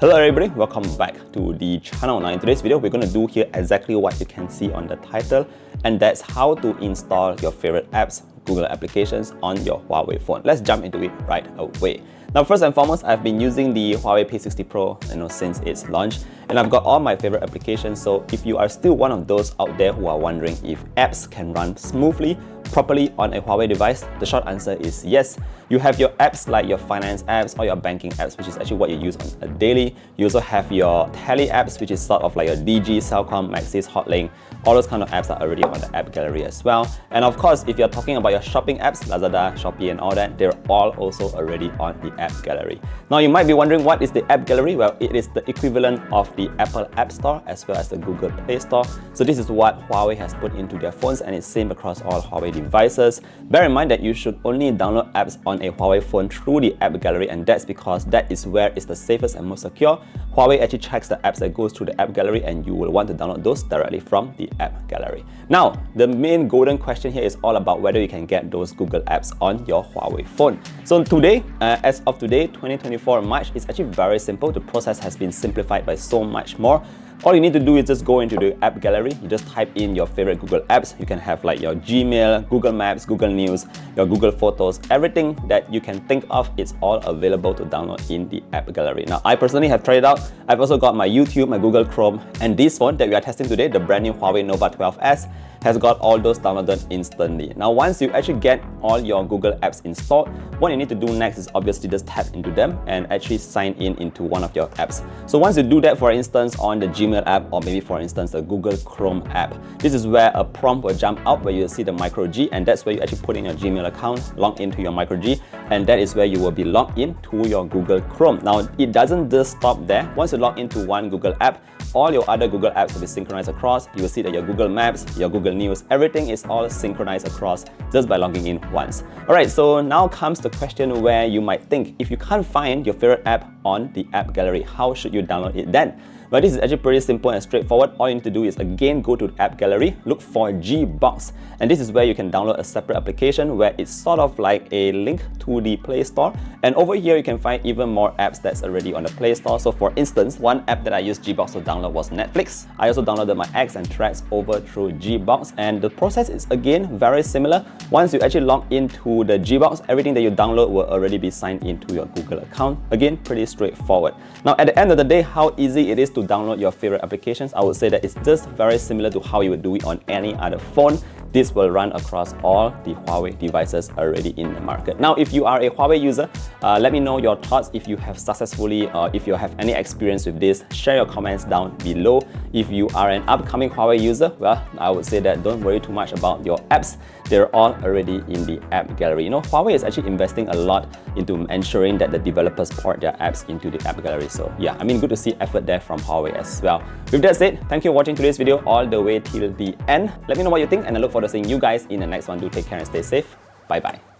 Hello everybody, welcome back to the channel. Now in today's video, we're going to do here exactly what you can see on the title, and that's how to install your favorite apps, Google applications on your Huawei phone. Let's jump into it right away. Now first and foremost, I've been using the Huawei P60 Pro since its launch, and I've got all my favorite applications. So if you are still one of those out there who are wondering if apps can run smoothly, properly on a Huawei device, the short answer is yes. You have your apps like your finance apps or your banking apps, which is actually what you use on a daily. You also have your tele apps, which is sort of like your DG, Cellcom, Maxis, Hotlink. All those kind of apps are already on the app gallery as well. And of course, if you're talking about your shopping apps, Lazada, Shopee and all that, they're all also already on the app gallery. Now you might be wondering, what is the app gallery? Well, it is the equivalent of the Apple App Store as well as the Google Play Store. So this is what Huawei has put into their phones, and it's same across all Huawei devices. Bear in mind that you should only download apps on a Huawei phone through the app gallery, and that's because that is where it's the safest and most secure. Huawei actually checks the apps that goes through the app gallery, and you will want to download those directly from the app gallery. Now, the main golden question here is all about whether you can get those Google apps on your Huawei phone. So today, as of today, 2024 March, it's actually very simple. The process has been simplified by so much more. All you need to do is just go into the app gallery. You just type in your favorite Google apps. You can have like your Gmail, Google Maps, Google News, your Google Photos, everything that you can think of, it's all available to download in the app gallery. Now, I personally have tried it out. I've also got my YouTube, my Google Chrome, and this phone that we are testing today, the brand new Huawei Nova 12S, has got all those downloaded instantly. Now, once you actually get all your Google apps installed, what you need to do next is obviously just tap into them and actually sign in into one of your apps. So once you do that, for instance, on the Gmail app, or maybe for instance the Google Chrome app, this is where a prompt will jump out where you'll see the micro G, and that's where you actually put in your Gmail account, log into your micro G, and that is where you will be logged in to your Google Chrome. Now, it doesn't just stop there. Once you log into one Google app, all your other Google apps will be synchronized across. You will see that your Google Maps, your Google News, everything is all synchronized across just by logging in once. Alright, so now comes the question where you might think, if you can't find your favorite app on the app gallery, how should you download it then? But this is actually pretty simple and straightforward. All you need to do is again go to the app gallery, look for Gbox, and this is where you can download a separate application where it's sort of like a link to the Play Store. And over here you can find even more apps that's already on the Play Store. So for instance, one app that I used Gbox to download was Netflix. I also downloaded my X and Threads over through Gbox, and the process is again very similar. Once you actually log into the Gbox, everything that you download will already be signed into your Google account. Again, pretty straightforward. Now at the end of the day, how easy it is to download your favorite applications, I would say that it's just very similar to how you would do it on any other phone. This will run across all the Huawei devices already in the market. Now, if you are a Huawei user, let me know your thoughts. If you have successfully, or if you have any experience with this, share your comments down below. If you are an upcoming Huawei user, well, I would say that don't worry too much about your apps. They're all already in the app gallery. Huawei is actually investing a lot into ensuring that the developers port their apps into the app gallery. So yeah, good to see effort there from Huawei as well. With that said, thank you for watching today's video all the way till the end. Let me know what you think, and I look forward to seeing you guys in the next one. Do take care and stay safe. Bye bye.